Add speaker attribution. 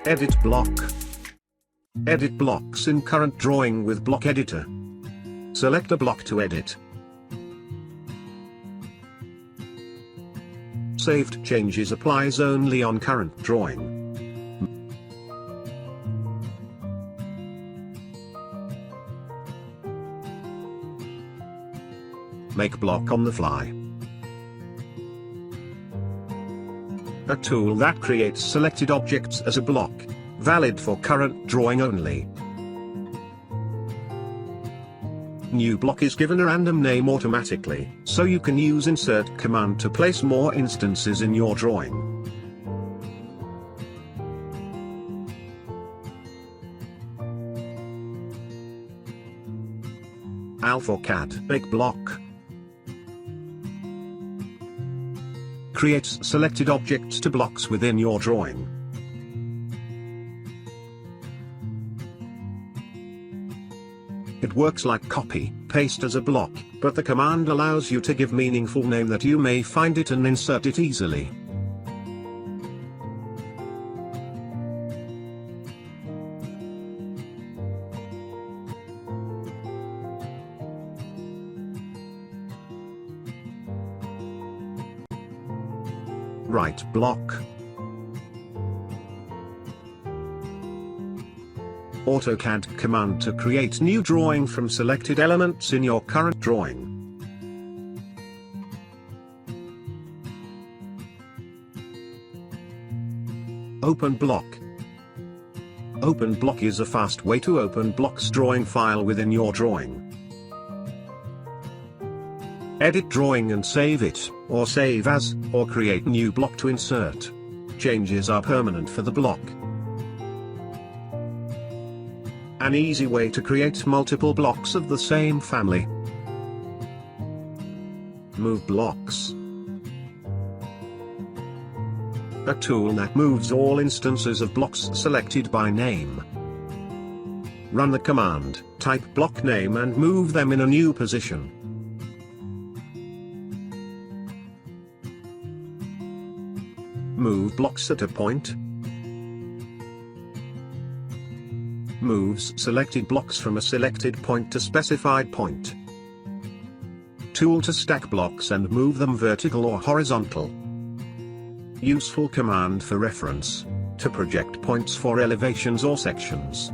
Speaker 1: Edit block. Edit blocks in current drawing with block editor. Select a block to edit. Saved changes applies only on current drawing. Make block on the fly. A tool that creates selected objects as a block, valid for current drawing only. New block is given a random name automatically, so you can use insert command to place more instances in your drawing. AlphaCAD make block. Creates selected objects to blocks within your drawing. It works like copy, paste as a block, but the command allows you to give meaningful name that you may find it and insert it easily. Right block. AutoCAD command to create new drawing from selected elements in your current drawing. Open block. Open block is a fast way to open block's drawing file within your drawing. Edit drawing and save it, or save as, or create new block to insert. Changes are permanent for the block. An easy way to create multiple blocks of the same family. Move blocks. A tool that moves all instances of blocks selected by name. Run the command, type block name and move them in a new position. Move blocks at a point. Moves selected blocks from a selected point to specified point. Tool to stack blocks and move them vertical or horizontal. Useful command for reference, to project points for elevations or sections.